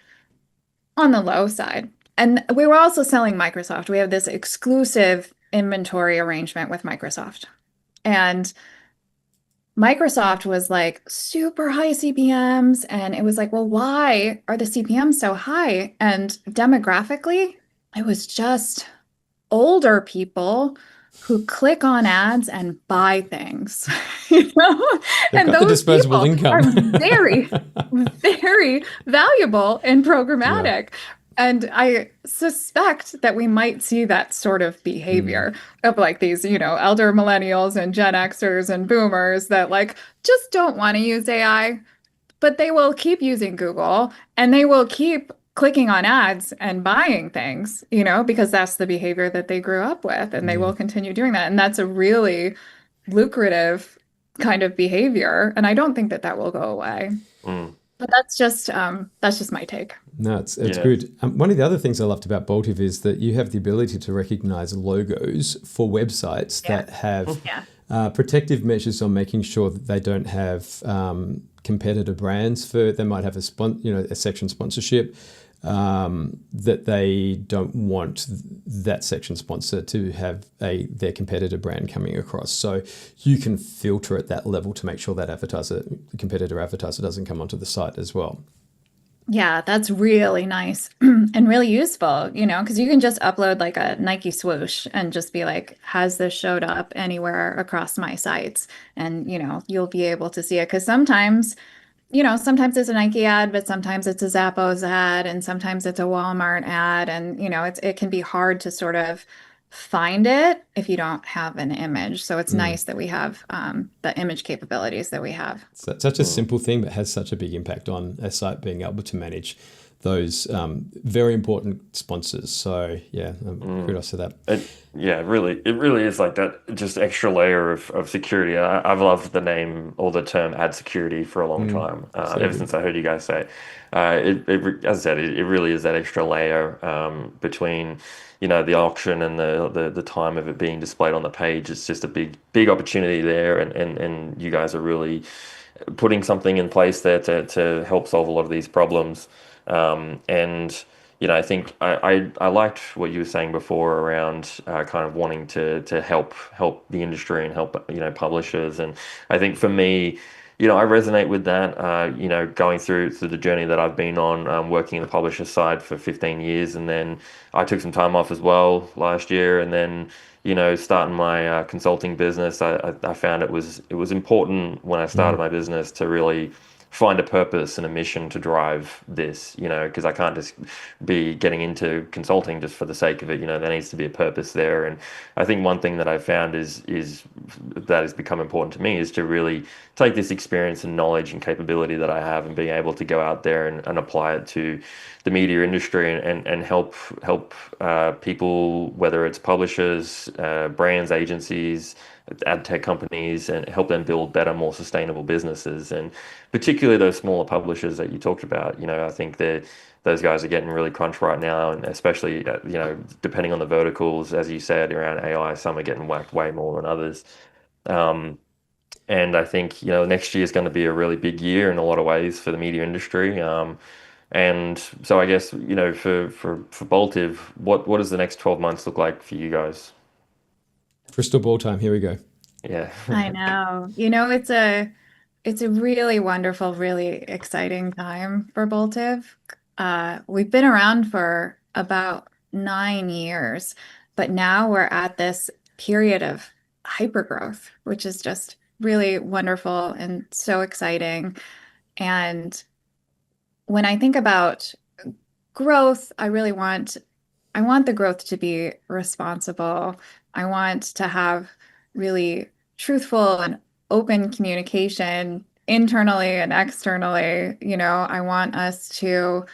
on the low side. And we were also selling Microsoft. We have this exclusive inventory arrangement with Microsoft. And Microsoft was like super high CPMs. And it was like, well, why are the CPMs so high? And demographically, it was just older people who click on ads and buy things, and those disposable income are very, very valuable in programmatic. Yeah. And I suspect that we might see that sort of behavior of like these, elder millennials and Gen Xers and boomers that like just don't want to use AI, but they will keep using Google and they will keep clicking on ads and buying things, because that's the behavior that they grew up with, and they will continue doing that. And that's a really lucrative kind of behavior. And I don't think that will go away. But that's just my take. No, it's good. One of the other things I loved about Boltive is that you have the ability to recognize logos for websites that have protective measures on making sure that they don't have competitor brands for, they might have a section sponsorship, that they don't want that section sponsor to have their competitor brand coming across. So you can filter at that level to make sure that the competitor advertiser doesn't come onto the site as well. Yeah, that's really nice and really useful, because you can just upload like a Nike swoosh and just be like, has this showed up anywhere across my sites? And, you'll be able to see it, because sometimes it's a Nike ad, but sometimes it's a Zappos ad, and sometimes it's a Walmart ad. And, it can be hard to sort of find it if you don't have an image. So it's nice that we have the image capabilities that we have. So such a simple thing, but has such a big impact on a site being able to manage those very important sponsors. So yeah, kudos to that. It really is like that, just extra layer of security. I've loved the name or the term ad security for a long time, ever since I heard you guys say it. As I said, it really is that extra layer between the auction and the time of it being displayed on the page. It's just a big opportunity there, and you guys are really putting something in place there to help solve a lot of these problems. And I think I liked what you were saying before around kind of wanting to help the industry and help publishers. And I think for me, I resonate with that. Going through the journey that I've been on, working in the publisher side for 15 years, and then I took some time off as well last year, and then starting my consulting business. I found it was important when I started my business to really find a purpose and a mission to drive this, because I can't just be getting into consulting just for the sake of it. There needs to be a purpose there. And I think one thing that I've found is that has become important to me is to really take this experience and knowledge and capability that I have and being able to go out there and apply it to the media industry and help people, whether it's publishers, brands, agencies, ad tech companies, and help them build better, more sustainable businesses. And particularly those smaller publishers that you talked about, I think that those guys are getting really crunched right now, and especially depending on the verticals, as you said, around AI, some are getting whacked way more than others. And I think next year is going to be a really big year in a lot of ways for the media industry. And so I guess for Boltive, what does the next 12 months look like for you guys? Crystal ball time. Here we go. Yeah. I know. It's a really wonderful, really exciting time for Boltive. We've been around for about 9 years, but now we're at this period of hypergrowth, which is just really wonderful and so exciting. And when I think about growth, I want the growth to be responsible. I want to have really truthful and open communication internally and externally. I want us to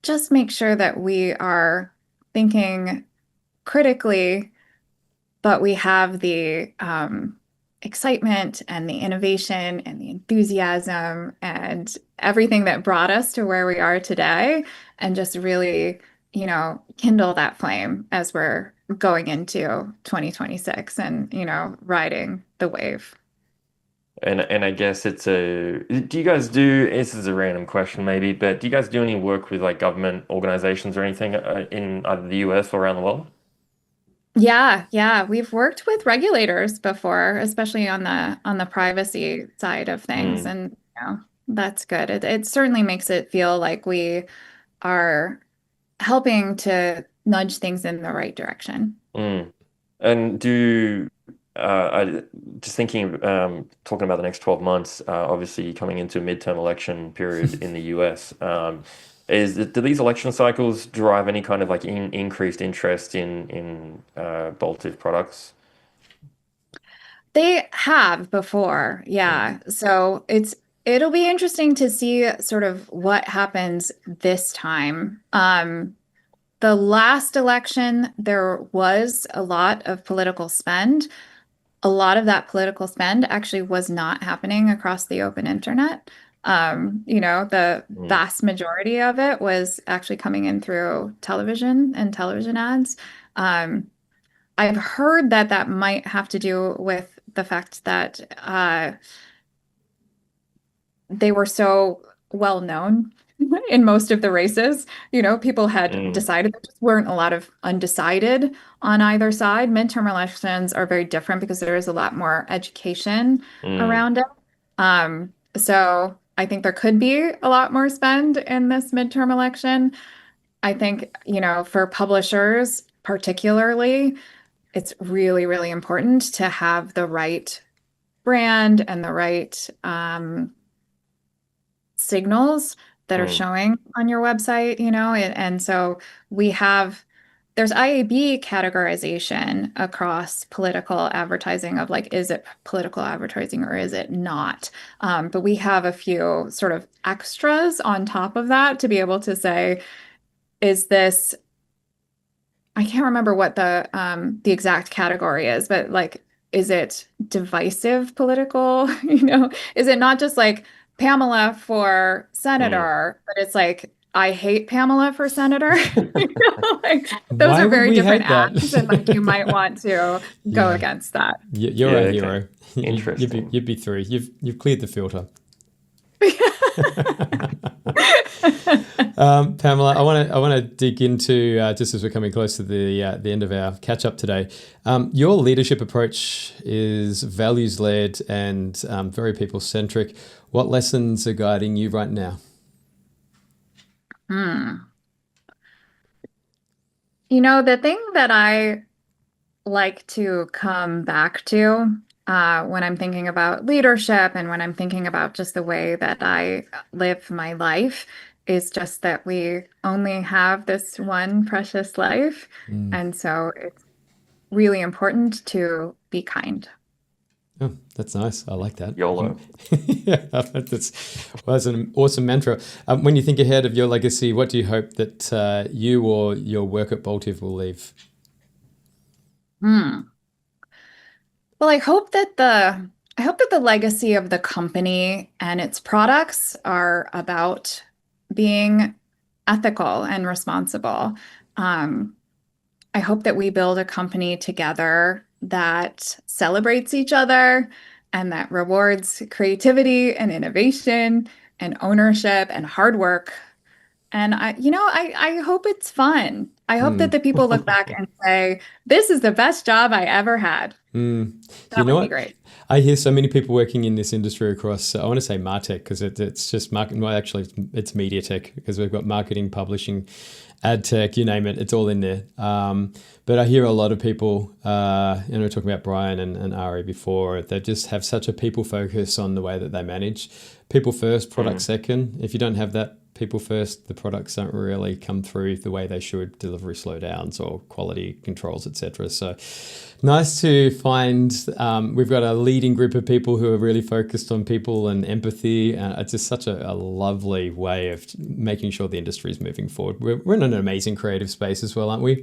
just make sure that we are thinking critically, but we have the excitement and the innovation and the enthusiasm and everything that brought us to where we are today, and just really, kindle that flame as we're going into 2026 and, riding the wave. And I guess do you guys this is a random question maybe, but do you guys do any work with like government organizations or anything in either the US or around the world? Yeah. We've worked with regulators before, especially on the privacy side of things. And that's good. It certainly makes it feel like we are helping to nudge things in the right direction. And just thinking, talking about the next 12 months, obviously coming into a midterm election period in the US, do these election cycles drive any kind of like increased interest in Boltive products? They have before, yeah. So it'll be interesting to see sort of what happens this time. The last election, there was a lot of political spend. A lot of that political spend actually was not happening across the open internet. The vast majority of it was actually coming in through television and television ads. I've heard that might have to do with the fact that they were so well known in most of the races. People had Mm, decided. There just weren't a lot of undecided on either side. Midterm elections are very different because there is a lot more education mm, around it. So I think there could be a lot more spend in this midterm election. I think, for publishers particularly, it's really, really important to have the right brand and the right signals that are mm, showing on your website, and so there's IAB categorization across political advertising of like, is it political advertising or is it not? But we have a few sort of extras on top of that to be able to say, is this, I can't remember what the exact category is, but like, is it divisive political? Is it not just like Pamela for mm. senator, but it's like I hate Pamela for senator? Like those Why are would very we different hate that? ads, and like you might want to go Yeah, against that. you're Yeah, our okay. hero. Interesting. You'd be through. You've cleared the filter. Pamela, I want to dig into just as we're coming close to the end of our catch up today. Your leadership approach is values led and very people centric. What lessons are guiding you right now? Hmm. The thing that I like to come back to when I'm thinking about leadership and when I'm thinking about just the way that I live my life is just that we only have this one precious life. Mm. And so it's really important to be kind. Oh, that's nice. I like that. YOLO. Yeah, that's an awesome mantra. When you think ahead of your legacy, what do you hope that you or your work at Boltive will leave? Hmm. Well, I hope that the legacy of the company and its products are about being ethical and responsible. Um, I hope that we build a company together that celebrates each other and that rewards creativity and innovation and ownership and hard work. And I hope it's fun. I hope that Mm. the people look back and say, this is the best job I ever had. Mm. You That know would be what? great. I hear so many people working in this industry across, I want to say MarTech because it's just marketing. Well, actually, it's media tech because we've got marketing, publishing, ad tech, you name it, it's all in there. But I hear a lot of people, we were talking about Brian and Ari before, they just have such a people focus on the way that they manage. People first, product Mm. second. If you don't have that people first, the products don't really come through the way they should, delivery slowdowns or quality controls, etc. So nice to find we've got a leading group of people who are really focused on people and empathy. It's just such a lovely way of making sure the industry is moving forward. We're in an amazing creative space as well, aren't we?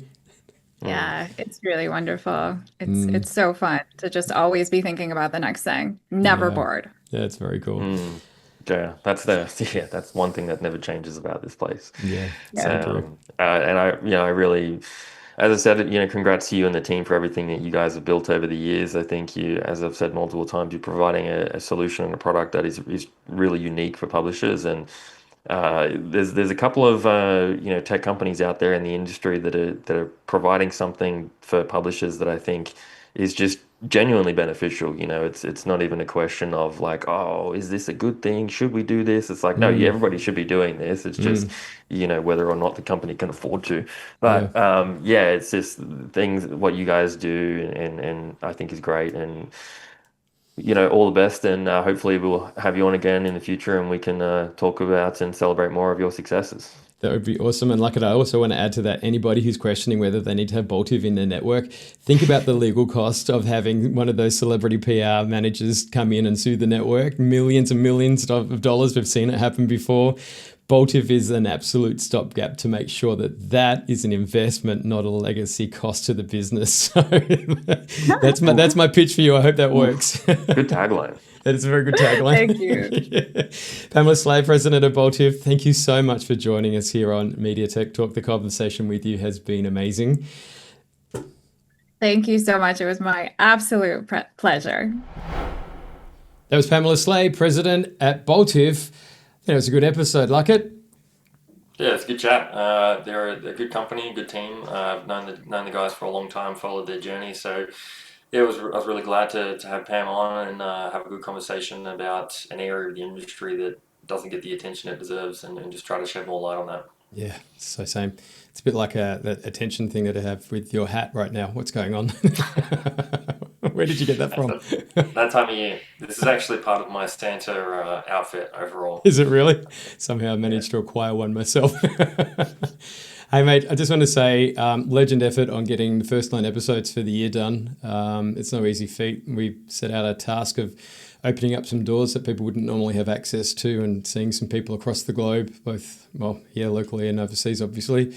Mm. Yeah, it's really wonderful. It's Mm, it's so fun to just always be thinking about the next thing. Never yeah, bored. yeah, it's very cool. Mm. Yeah, yeah, that's one thing that never changes about this place. Yeah, Yeah. so true. And I really, as I said, congrats to you and the team for everything that you guys have built over the years. I think you, as I've said multiple times, you're providing a solution and a product that is really unique for publishers. And there's a couple of tech companies out there in the industry that are providing something for publishers that I think is just genuinely beneficial. It's not even a question of like, oh, is this a good thing? Should we do this? It's like, no, yeah, Mm, everybody should be doing this. It's just mm, whether or not the company can afford to. yeah. But yeah, it's just things what you guys do, and I think is great. And all the best, and hopefully we'll have you on again in the future, and we can talk about and celebrate more of your successes. That would be awesome. And like it, I also want to add to that, anybody who's questioning whether they need to have Boltive in their network, think about the legal cost of having one of those celebrity PR managers come in and sue the network. Millions and millions of dollars. We've seen it happen before. Boltive is an absolute stopgap to make sure that that is an investment, not a legacy cost to the business. So that's my pitch for you. I hope that works. Good tagline. That is a very good tagline. Thank you. Yeah. Pamela Slea, President of Boltive, thank you so much for joining us here on Media Tech Talk. The conversation with you has been amazing. Thank you so much. It was my absolute pleasure. That was Pamela Slea, president at Boltive. I think it was a good episode, Luckett. Yeah, it's a good chat. They're a good company, a good team. I've known the guys for a long time, followed their journey. So yeah, I was really glad to have Pam on and have a good conversation about an area of the industry that doesn't get the attention it deserves, and just try to shed more light on that. Yeah, so same. It's a bit like that attention thing that I have with your hat right now. What's going on? Where did you get that from? That time of year. This is actually part of my Santa outfit overall. Is it really? Somehow I managed to acquire one myself. Hey, mate, I just want to say legend effort on getting the first 9 episodes for the year done. It's no easy feat. We set out a task of opening up some doors that people wouldn't normally have access to and seeing some people across the globe, both, well, here locally and overseas, obviously.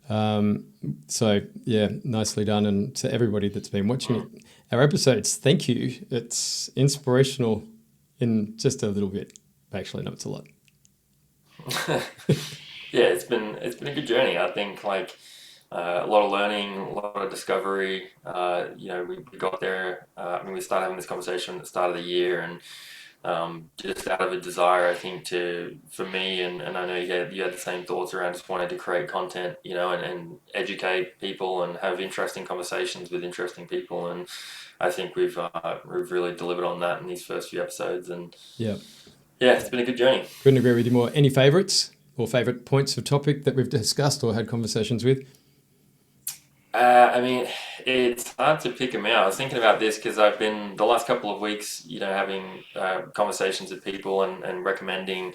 So, yeah, nicely done. And to everybody that's been watching our episodes, thank you. It's inspirational in just a little bit. Actually, no, it's a lot. Yeah, it's been a good journey. I think a lot of learning, a lot of discovery. We got there. We started having this conversation at the start of the year, and just out of a desire, I think, for me, and I know you had the same thoughts around just wanting to create content, and educate people and have interesting conversations with interesting people, and I think we've really delivered on that in these first few episodes, and yeah, it's been a good journey. Couldn't agree with you more. Any favourites or favourite points of topic that we've discussed or had conversations with? It's hard to pick them out. I was thinking about this because I've been the last couple of weeks, having conversations with people and recommending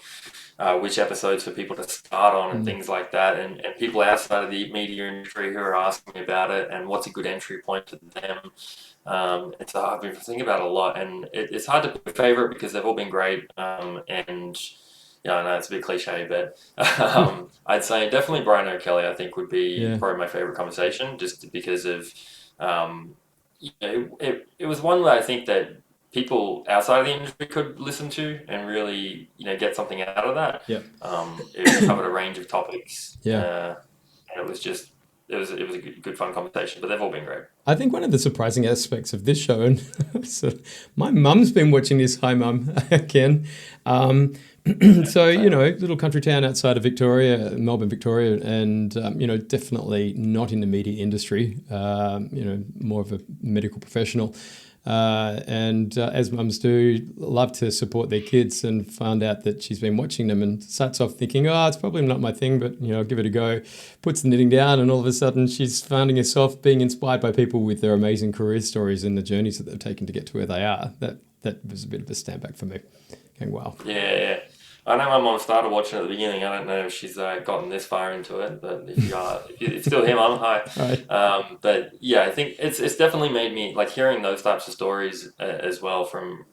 which episodes for people to start on and things like that, and people outside of the media industry who are asking me about it and what's a good entry point for them. I've been thinking about it a lot, and it's hard to pick a favorite because they've all been great, and I know it's a bit cliche, but I'd say definitely Brian O'Kelly, I think, would be probably my favorite conversation, just because of it was one that I think that people outside of the industry could listen to and really get something out of that. Yeah. It covered a range of topics. Yeah. And it was a good fun conversation, but they've all been great. I think one of the surprising aspects of this show, and so my mum's been watching this. Hi, Mum, Ken. So, little country town outside of Victoria, Melbourne, Victoria, and, definitely not in the media industry, more of a medical professional. As mums do, love to support their kids, and found out that she's been watching them and starts off thinking, it's probably not my thing, but, I'll give it a go, puts the knitting down, and all of a sudden she's finding herself being inspired by people with their amazing career stories and the journeys that they've taken to get to where they are. That was a bit of a stand back for me. Going, wow. Yeah. I know my mom started watching at the beginning. I don't know if she's gotten this far into it, but if you're still here, Mom, hi. Right. But yeah, I think it's definitely made me hearing those types of stories as well from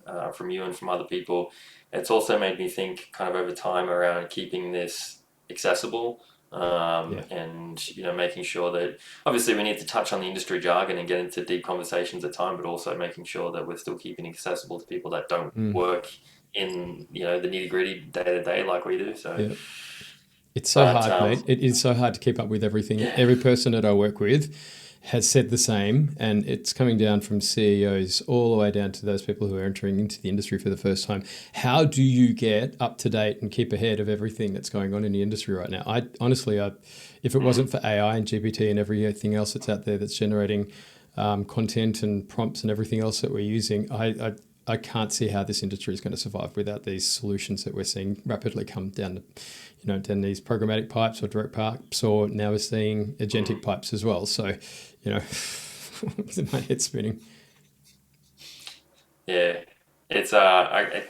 you and from other people. It's also made me think kind of over time around keeping this accessible, and making sure that obviously we need to touch on the industry jargon and get into deep conversations at time, but also making sure that we're still keeping it accessible to people that don't work in the nitty-gritty day-to-day like we do. So it's so hard, mate. It is so hard to keep up with everything. Every person that I work with has said the same, and it's coming down from CEOs all the way down to those people who are entering into the industry for the first time. How do you get up to date and keep ahead of everything that's going on in the industry right now? I honestly, if it wasn't for AI and GPT and everything else that's out there that's generating content and prompts and everything else that we're using, I can't see how this industry is going to survive without these solutions that we're seeing rapidly come down, down these programmatic pipes or direct pipes, or now we're seeing agentic pipes as well. So, my head's spinning. Yeah, it's I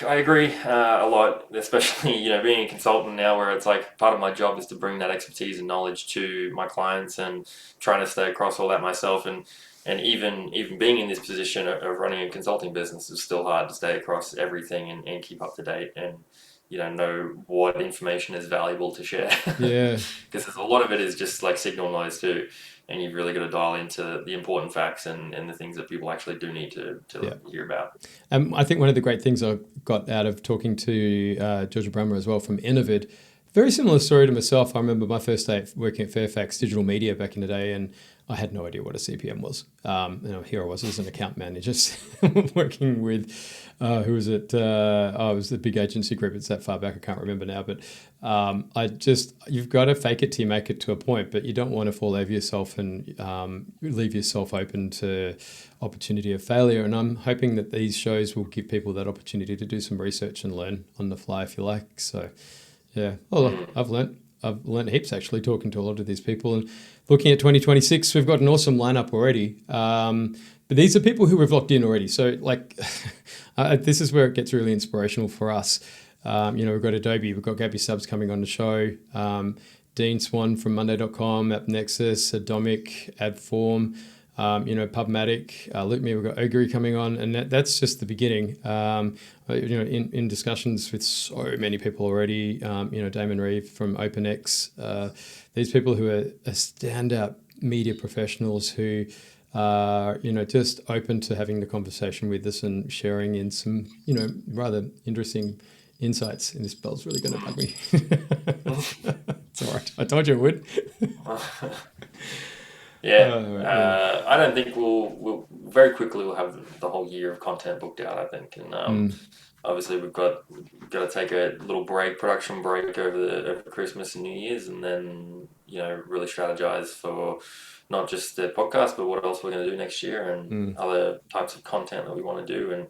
agree a lot, especially being a consultant now, where it's part of my job is to bring that expertise and knowledge to my clients, and trying to stay across all that myself, and even being in this position of running a consulting business is still hard to stay across everything and keep up to date and know what information is valuable to share. Yeah, because a lot of it is just signal noise too, and you've really got to dial into the important facts and the things that people actually do need to hear about. I think one of the great things I got out of talking to Georgia Brummer as well from Daevid, very similar story to myself. I remember my first day working at Fairfax Digital Media back in the day, and I had no idea what a CPM was. Here I was as an account manager working with, who was it? It was the big agency group. It's that far back, I can't remember now. But you've got to fake it till you make it to a point, but you don't want to fall over yourself and leave yourself open to opportunity of failure. And I'm hoping that these shows will give people that opportunity to do some research and learn on the fly, if you like. So, yeah. Well, I've learned heaps actually talking to a lot of these people, and looking at 2026, we've got an awesome lineup already. But these are people who we've locked in already. So this is where it gets really inspirational for us. We've got Adobe, we've got Gabby Stubbs coming on the show, Dean Swan from Monday.com, AppNexus, Adomic, Adform, Pubmatic, LoopMe, we've got Ogre coming on, and that's just the beginning. In discussions with so many people already, Damon Reeve from OpenX, these people who are standout media professionals who are, just open to having the conversation with us and sharing in some, rather interesting insights. And this bell's really going to bug me. It's all right. I told you it would. Yeah, I don't think we'll very quickly we'll have the whole year of content booked out, I think, and obviously we've got to take a little production break over Christmas and New Year's, and then really strategize for not just the podcast, but what else we're going to do next year and other types of content that we want to do, and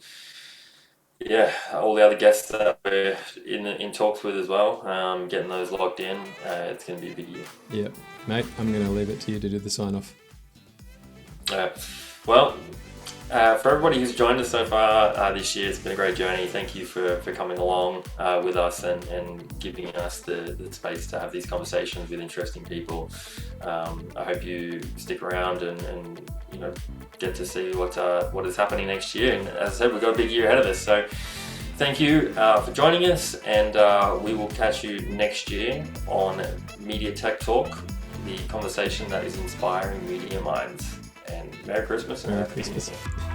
all the other guests that we're in talks with as well, getting those locked in. It's going to be a big year. Yeah, mate, I'm going to leave it to you to do the sign off. For everybody who's joined us so far this year, it's been a great journey. Thank you for coming along with us and giving us the space to have these conversations with interesting people. I hope you stick around and get to see what is happening next year. And as I said, we've got a big year ahead of us. So thank you for joining us, and we will catch you next year on Media Tech Talk, the conversation that is inspiring media minds. And Merry Christmas and Happy New Year.